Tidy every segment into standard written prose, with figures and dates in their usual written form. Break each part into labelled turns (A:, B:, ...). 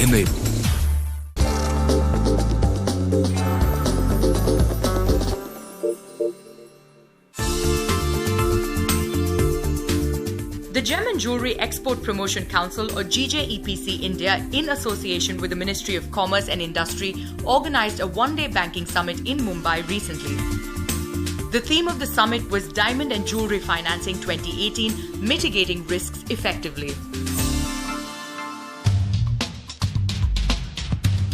A: enable.
B: The Diamond Jewellery Export Promotion Council, or GJEPC India, in association with the Ministry of Commerce and Industry, organised a one-day banking summit in Mumbai recently. The theme of the summit was Diamond and Jewellery Financing 2018, Mitigating Risks Effectively.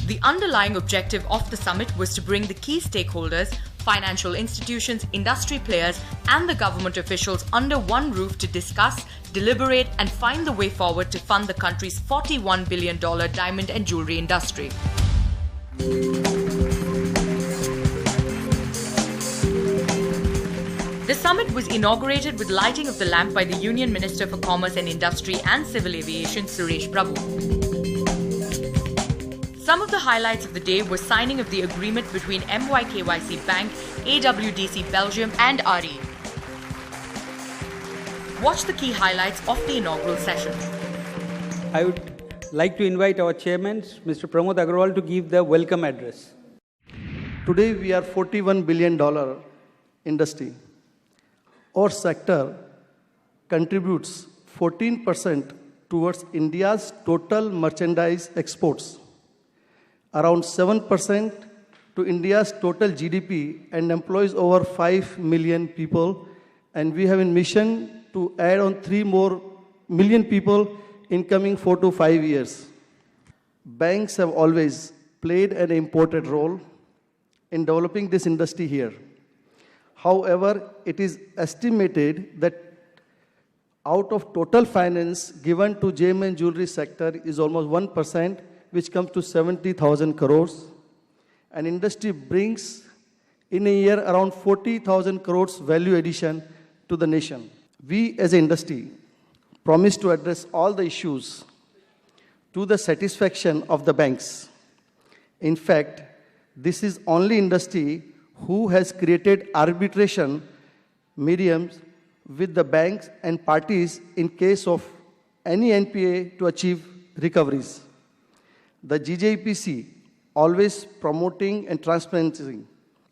B: The underlying objective of the summit was to bring the key stakeholders, financial institutions, industry players and the government officials under one roof to discuss, deliberate and find the way forward to fund the country's $41 billion diamond and jewellery industry. The summit was inaugurated with lighting of the lamp by the Union Minister for Commerce and Industry and Civil Aviation, Suresh Prabhu. Some of the highlights of the day were signing of the agreement between MYKYC Bank, AWDC Belgium and RE. Watch the key highlights of the inaugural session.
C: I would like to invite our chairman, Mr. Pramod Agrawal, to give the welcome address.
D: Today we are $41 billion industry. Our sector contributes 14% towards India's total merchandise exports, around 7% to India's total GDP, and employs over 5 million people. And we have a mission to add on 3 more million people in coming 4 to 5 years. Banks have always played an important role in developing this industry here. However, it is estimated that out of total finance given to gem and jewelry sector is almost 1%, which comes to 70,000 crores. And industry brings in a year around 40,000 crores value addition to the nation. We as an industry promise to address all the issues to the satisfaction of the banks. In fact, this is only industry who has created arbitration mediums with the banks and parties in case of any NPA to achieve recoveries. The GJEPC always promoting and transparency.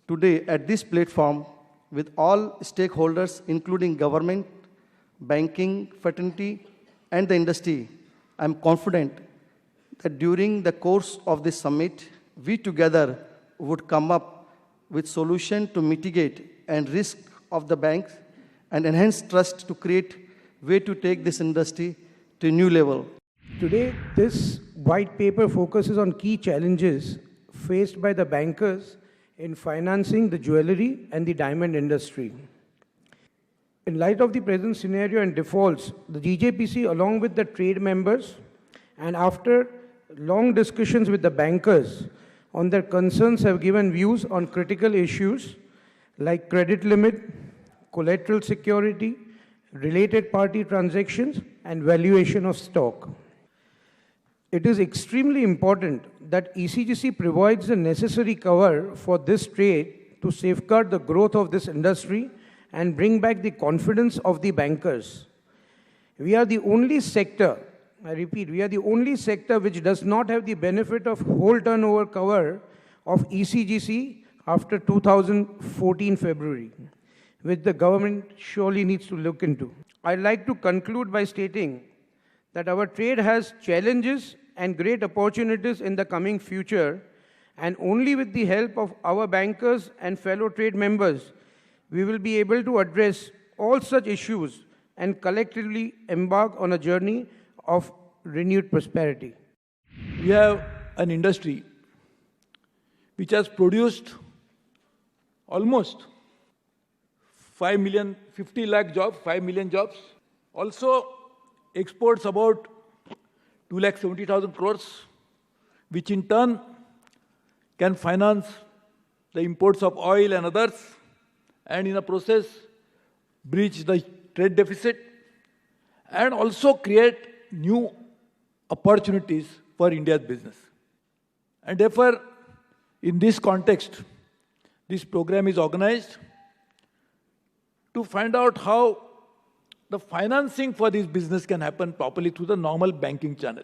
D: Today at this platform with all stakeholders including government, banking, fraternity and the industry, I am confident that during the course of this summit, we together would come up with solution to mitigate and risk of the banks and enhance trust to create way to take this industry to a new level.
E: Today, this white paper focuses on key challenges faced by the bankers in financing the jewellery and the diamond industry. In light of the present scenario and defaults, the GJPC, along with the trade members, and after long discussions with the bankers on their concerns, have given views on critical issues like credit limit, collateral security, related party transactions, and valuation of stock. It is extremely important that ECGC provides the necessary cover for this trade to safeguard the growth of this industry and bring back the confidence of the bankers. We are the only sector, I repeat, we are the only sector which does not have the benefit of whole turnover cover of ECGC after 2014 February, which the government surely needs to look into. I'd like to conclude by stating that our trade has challenges and great opportunities in the coming future, and only with the help of our bankers and fellow trade members, we will be able to address all such issues and collectively embark on a journey of renewed prosperity.
F: We have an industry which has produced almost 50 lakh jobs, 5 million jobs. Also exports about 2,70,000 crores, which in turn can finance the imports of oil and others, and in a process breach the trade deficit, and also create new opportunities for India's business. And therefore, in this context, this program is organized to find out how the financing for this business can happen properly through the normal banking channel.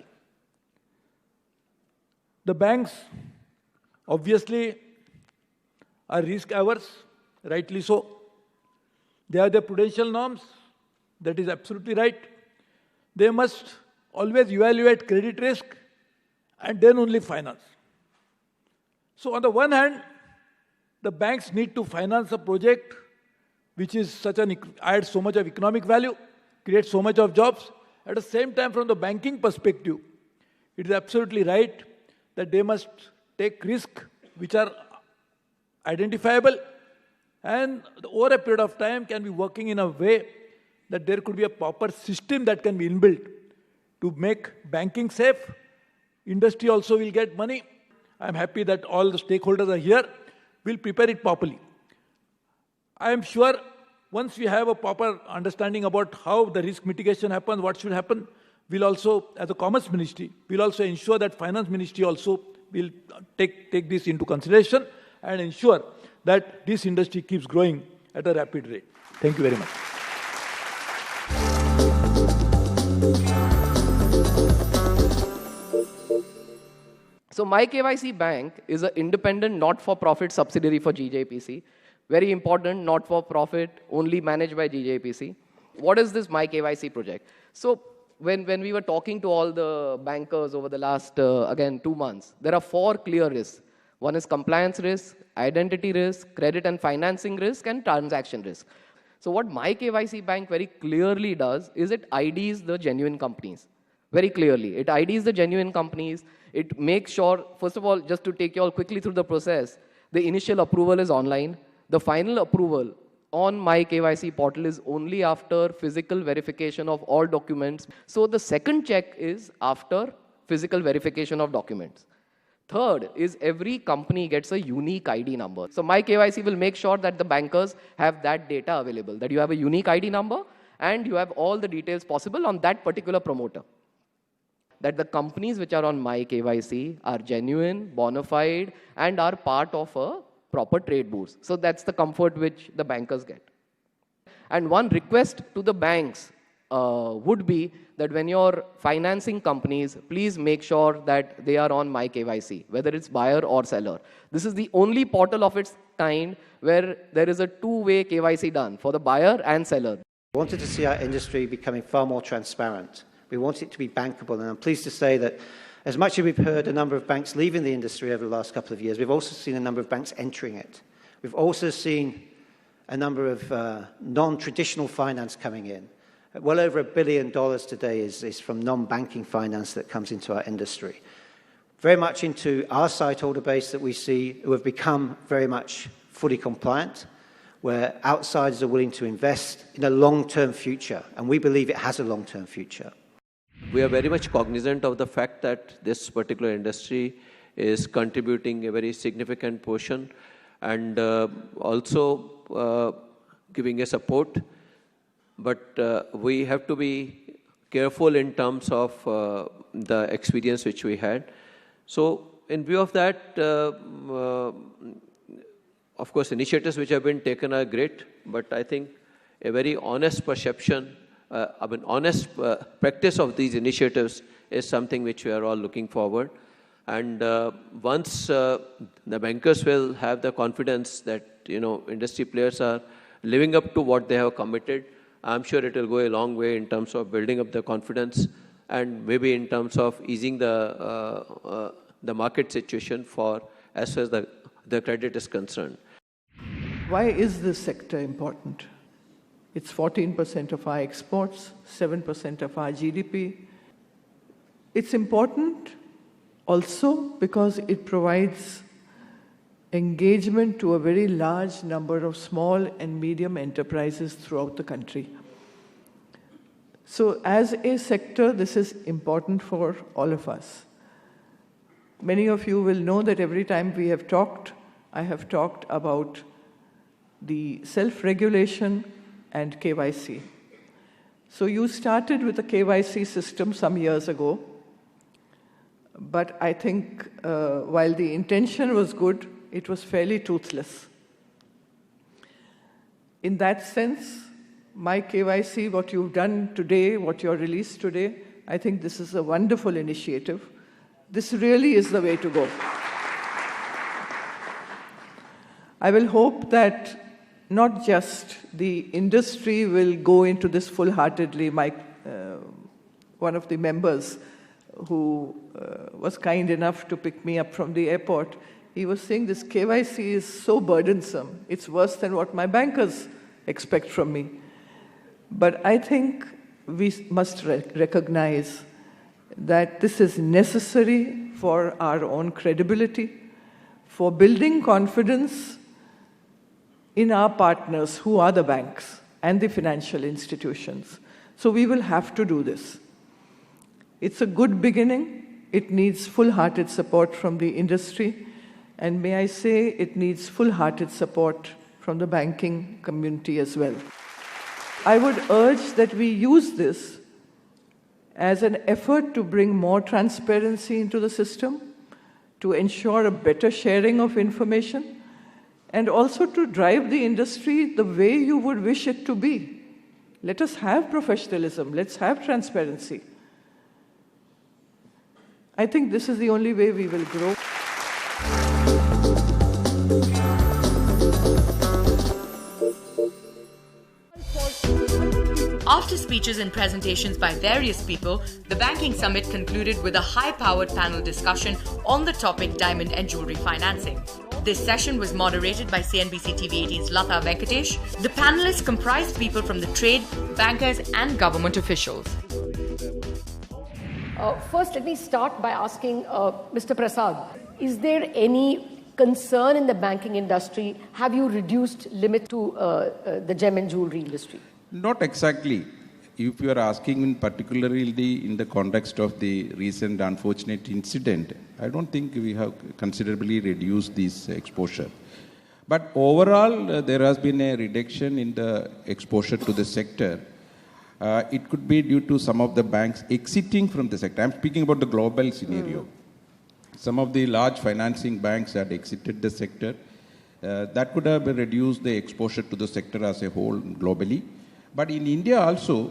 F: The banks obviously are risk averse, rightly so. They have their prudential norms, that is absolutely right. They must always evaluate credit risk and then only finance. So on the one hand, the banks need to finance a project which is adds so much of economic value, creates so much of jobs. At the same time, from the banking perspective, it is absolutely right that they must take risks which are identifiable and over a period of time can be working in a way that there could be a proper system that can be inbuilt to make banking safe. Industry also will get money. I'm happy that all the stakeholders are here. We'll prepare it properly. I am sure once we have a proper understanding about how the risk mitigation happens, what should happen, we'll also, as a Commerce Ministry, we'll also ensure that Finance Ministry also will take this into consideration and ensure that this industry keeps growing at a rapid rate. Thank you very much.
A: So My KYC Bank is an independent not-for-profit subsidiary for GJEPC. Very important, not-for-profit, only managed by GJEPC. What is this My KYC project? So when we were talking to all the bankers over the last, again, 2 months, there are 4 clear risks. One is compliance risk, identity risk, credit and financing risk, and transaction risk. So what My KYC Bank very clearly does is it IDs the genuine companies. Very clearly. It IDs the genuine companies. It makes sure, first of all, just to take you all quickly through the process, the initial approval is online. The final approval on My KYC portal is only after physical verification of all documents. So the second check is after physical verification of documents. Third is every company gets a unique ID number. So My KYC will make sure that the bankers have that data available, that you have a unique ID number and you have all the details possible on that particular promoter. That the companies which are on My KYC are genuine, bona fide, and are part of a proper trade bourse. So that's the comfort which the bankers get. And one request to the banks would be that when you're financing companies, please make sure that they are on My KYC, whether it's buyer or seller. This is the only portal of its kind where there is a two-way KYC done for the buyer and seller.
G: We wanted to see our industry becoming far more transparent. We want it to be bankable, and I'm pleased to say that as much as we've heard a number of banks leaving the industry over the last couple of years, we've also seen a number of banks entering it. We've also seen a number of non-traditional finance coming in. Well over $1 billion today is from non-banking finance that comes into our industry. Very much into our site holder base that we see who have become very much fully compliant, where outsiders are willing to invest in a long-term future, and we believe it has a long-term future.
H: We are very much cognizant of the fact that this particular industry is contributing a very significant portion and also giving a support. But we have to be careful in terms of the experience which we had. So in view of that, of course, initiatives which have been taken are great, but I think a very honest perception, honest practice of these initiatives is something which we are all looking forward. And once the bankers will have the confidence that, industry players are living up to what they have committed, I'm sure it will go a long way in terms of building up the confidence and maybe in terms of easing the market situation for as far as the credit is concerned.
I: Why is this sector important? It's 14% of our exports, 7% of our GDP. It's important also because it provides engagement to a very large number of small and medium enterprises throughout the country. So as a sector, this is important for all of us. Many of you will know that every time we have talked, I have talked about the self-regulation and KYC. So you started with the KYC system some years ago, but I think while the intention was good, it was fairly toothless. In that sense, My KYC, what you've done today, what you're released today, I think this is a wonderful initiative. this really is the way to go. I will hope that not just the industry will go into this full-heartedly. One of the members who was kind enough to pick me up from the airport, he was saying this KYC is so burdensome. It's worse than what my bankers expect from me. But I think we must recognize that this is necessary for our own credibility, for building confidence in our partners, who are the banks and the financial institutions. So we will have to do this. It's a good beginning. It needs full-hearted support from the industry. And may I say, it needs full-hearted support from the banking community as well. I would urge that we use this as an effort to bring more transparency into the system, to ensure a better sharing of information, and also to drive the industry the way you would wish it to be. Let us have professionalism. Let's have transparency. I think this is the only way we will grow.
B: After speeches and presentations by various people, the banking summit concluded with a high-powered panel discussion on the topic diamond and jewellery financing. This session was moderated by CNBC TV 18's Lata Venkatesh. The panelists comprised people from the trade, bankers and government officials.
J: First, let me start by asking Mr. Prasad, is there any concern in the banking industry? Have you reduced limit to the gem and jewellery industry?
K: Not exactly. If you are asking particularly in the context of the recent unfortunate incident, I don't think we have considerably reduced this exposure. But overall, there has been a reduction in the exposure to the sector. It could be due to some of the banks exiting from the sector. I'm speaking about the global scenario. Some of the large financing banks had exited the sector. That could have reduced the exposure to the sector as a whole globally. But in India also,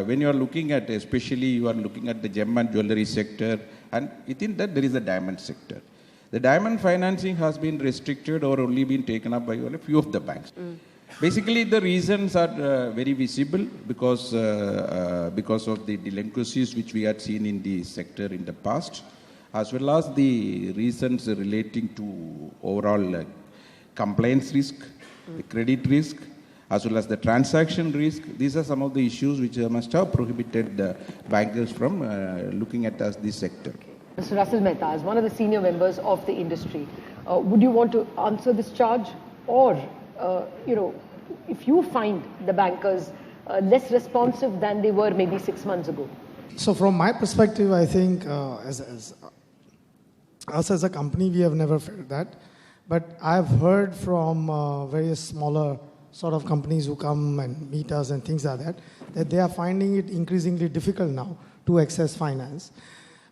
K: when you are looking at, especially you are looking at the gem and jewellery sector, and within that there is the diamond sector. The diamond financing has been restricted or only been taken up by a few of the banks. Basically, the reasons are very visible because of the delinquencies which we had seen in the sector in the past, as well as the reasons relating to overall compliance risk, the credit risk, as well as the transaction risk. These are some of the issues which must have prohibited the bankers from looking at this sector.
J: Mr. Russell Mehta, as one of the senior members of the industry, would you want to answer this charge? Or, if you find the bankers less responsive than they were maybe 6 months ago?
L: So from my perspective, I think as us as a company, we have never felt that. But I've heard from various smaller sort of companies who come and meet us and things like that, that they are finding it increasingly difficult now to access finance.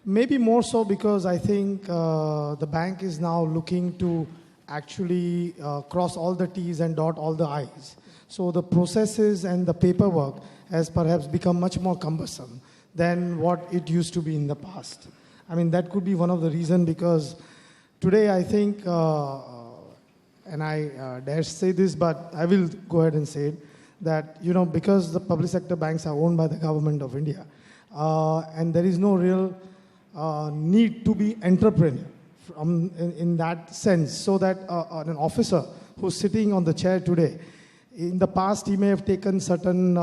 L: Maybe more so because I think the bank is now looking to actually cross all the T's and dot all the I's. So the processes and the paperwork has perhaps become much more cumbersome than what it used to be in the past. I mean, that could be one of the reasons, because today I think, and I dare say this, but I will go ahead and say it, that, because the public sector banks are owned by the government of India, and there is no real need to be entrepreneur in that sense, so that an officer who's sitting on the chair today, in the past he may have taken certain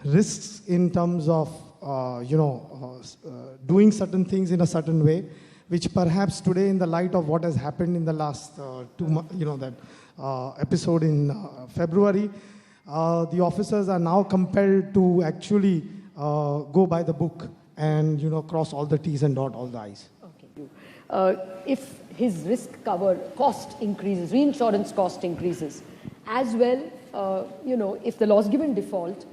L: risks in terms of, doing certain things in a certain way, which perhaps today, in the light of what has happened in the last 2 months, that episode in February, the officers are now compelled to actually go by the book and, cross all the T's and dot all the I's.
J: Okay. If his risk cover cost increases, reinsurance cost increases, as well, if the loss given default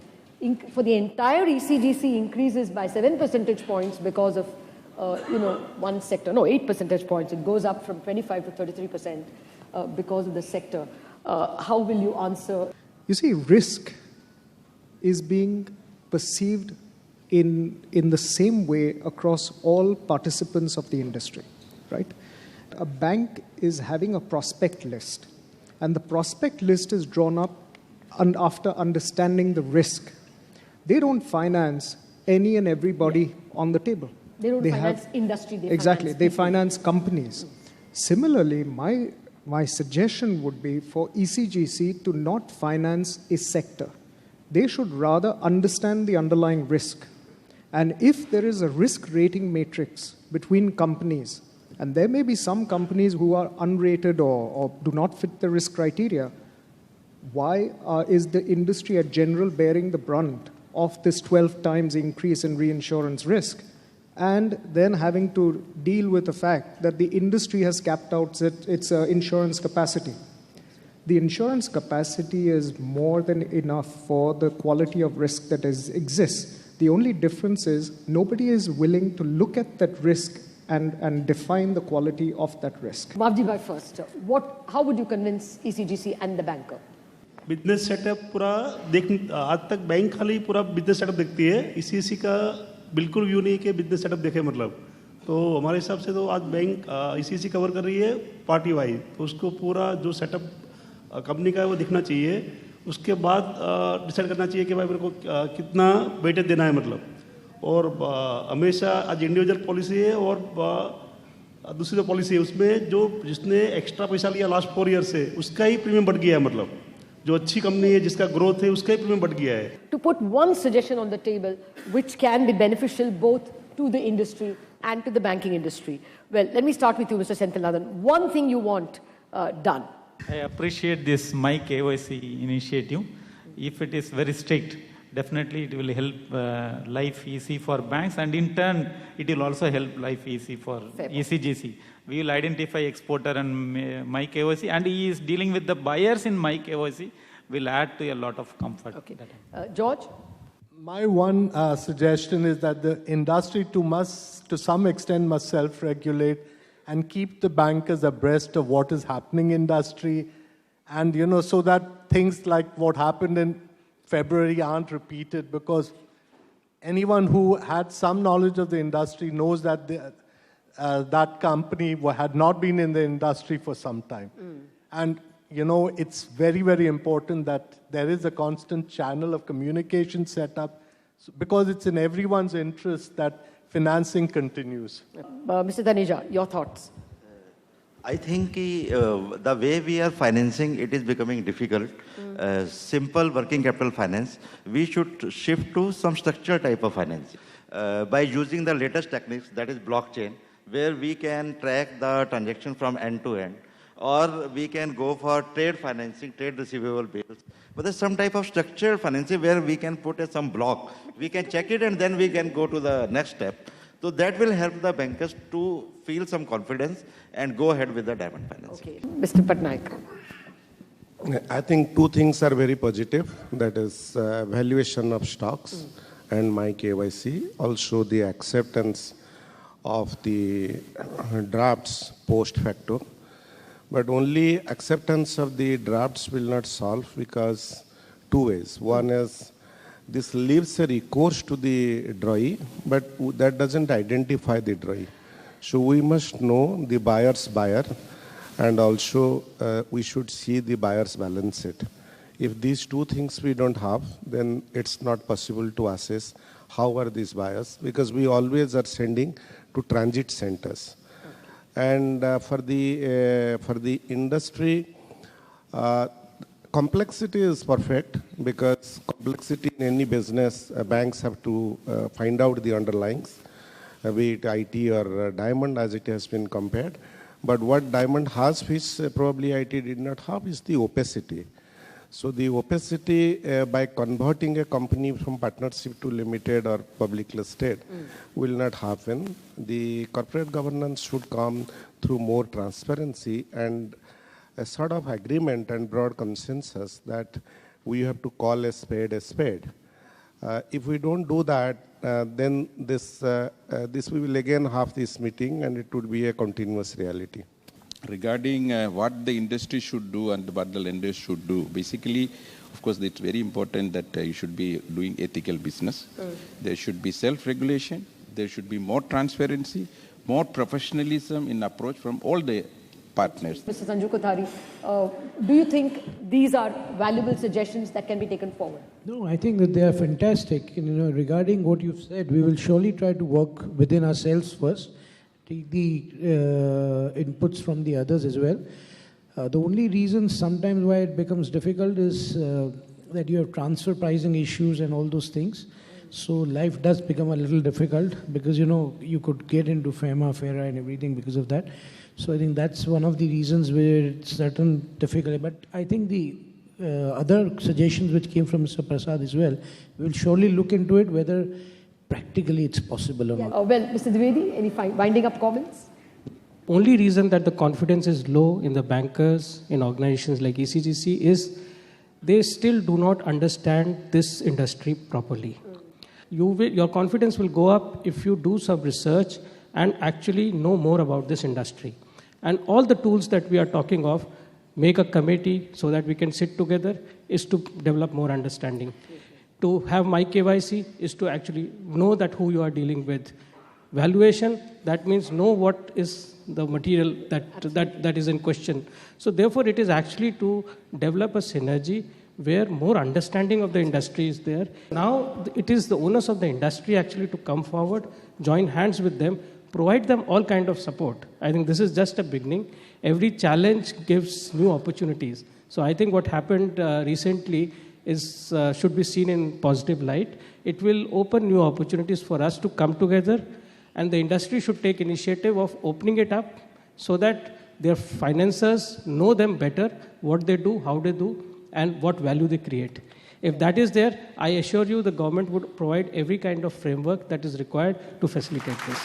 J: for the entire ECGC increases by 7 percentage points because of one sector, 8 percentage points. It goes up from 25 to 33% because of the sector. How will you answer?
M: You see, risk is being perceived in the same way across all participants of the industry, right? A bank is having a prospect list, and the prospect list is drawn up after understanding the risk. They don't finance any and everybody on the table.
J: They don't finance industry.
M: They finance companies. Similarly, my suggestion would be for ECGC to not finance a sector. They should rather understand the underlying risk. And if there is a risk rating matrix between companies, and there may be some companies who are unrated or do not fit the risk criteria, why is the industry at general bearing the brunt of this 12 times increase in reinsurance risk, and then having to deal with the fact that the industry has capped out its insurance capacity? The insurance capacity is more than enough for the quality of risk that exists. The only difference is nobody is willing to look at that risk and define the quality of that risk.
J: Mavji bhai first. How would you convince ECGC and the banker?
N: Business setup पूरा आज तक bank खाली पूरा business setup देखती है, ECGC का बिल्कुल view नहीं कि बिजनेस सेटअप देखे मतलब. तो हमारे हिसाब से तो आज बैंक ECGC कवर कर रही है पार्टी वाइज, तो उसको पूरा जो सेटअप कंपनी का है वो दिखना चाहिए. उसके बाद डिसाइड करना चाहिए कि भाई मेरे को कितना वेटेज देना है मतलब. और हमेशा आज इंडिविजुअल पॉलिसी है और दूसरी जो पॉलिसी है उसमें जिसने एक्स्ट्रा पैसा लिया लास्ट 4 ईयर से उसका ही प्रीमियम बढ़ गया है मतलब. जो अच्छी कंपनी है जिसका ग्रोथ है उसका ही प्रीमियम बढ़ गया है.
J: To put one suggestion on the table which can be beneficial both to the industry and to the banking industry. Well, let me start with you, Mr. Senthilnathan. One thing you want done.
O: I appreciate this My KYC initiative. If it is very strict, definitely it will help life easy for banks, and in turn it will also help life easy for ECGC. We will identify exporter and My KYC, and he is dealing with the buyers in My KYC, will add to a lot of comfort.
J: Okay. George?
P: My one suggestion is that the industry to some extent must self-regulate and keep the bankers abreast of what is happening in industry, and so that things like what happened in February aren't repeated, because anyone who had some knowledge of the industry knows that that company had not been in the industry for some time. And it's very, very important that there is a constant channel of communication set up, because it's in everyone's interest that financing continues.
J: Mr. Dhaneja, your thoughts?
Q: I think the way we are financing, it is becoming difficult. Simple working capital finance, we should shift to some structured type of financing. By using the latest techniques, that is blockchain, where we can track the transaction from end to end, or we can go for trade financing, trade receivable bills. But there's some type of structured financing where we can put some block. We can check it and then we can go to the next step. So that will help the bankers to feel some confidence and go ahead with the diamond financing.
J: Okay. Mr. Patnaik.
R: I think two things are very positive. That is valuation of stocks and My KYC. Also the acceptance of the drafts post facto. But only acceptance of the drafts will not solve, because two ways. One is this leaves a recourse to the drawee, but that doesn't identify the drawee. So we must know the buyer's buyer, and also we should see the buyer's balance sheet. If these two things we don't have, then it's not possible to assess how are these buyers, because we always are sending to transit centers. And for the industry, complexity is perfect, because complexity in any business, banks have to find out the underlyings, be it IT or Diamond, as it has been compared. But what Diamond has, which probably IT did not have, is the opacity. So the opacity by converting a company from partnership to limited or public listed will not happen. The corporate governance should come through more transparency and a sort of agreement and broad consensus that we have to call a spade a spade. If we don't do that, then this we will again have this meeting and it would be a continuous reality.
K: regarding what the industry should do and what the lenders should do. Basically, of course, it's very important that you should be doing ethical business. There should be self-regulation. There should be more transparency, more professionalism in approach from all the partners.
J: Mr. Sanju Kothari, do you think these are valuable suggestions that can be taken forward?
E: No, I think that they are fantastic. Regarding what you've said, we will surely try to work within ourselves first, take the inputs from the others as well. The only reason sometimes why it becomes difficult is that you have transfer pricing issues and all those things. So life does become a little difficult because, you could get into FERA and everything because of that. So I think that's one of the reasons where it's certain difficulty. But I think the other suggestions which came from Mr. Prasad as well, we will surely look into it whether practically it's possible or not.
J: Well, Mr. Dwivedi, any winding up comments?
S: Only reason that the confidence is low in the bankers, in organizations like ECGC is they still do not understand this industry properly. Your confidence will go up if you do some research and actually know more about this industry. And all the tools that we are talking of, make a committee so that we can sit together, is to develop more understanding. To have my KYC is to actually know that who you are dealing with. Valuation, that means know what is the material that is in question. So therefore, it is actually to develop a synergy where more understanding of the industry is there. Now, it is the owners of the industry actually to come forward, join hands with them, provide them all kind of support. I think this is just a beginning. Every challenge gives new opportunities. So I think what happened recently is should be seen in positive light. It will open new opportunities for us to come together, and the industry should take initiative of opening it up so that their financiers know them better, what they do, how they do, and what value they create. If that is there, I assure you the government would provide every kind of framework that is required to facilitate this.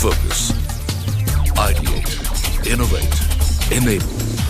T: Focus, ideate, innovate, enable.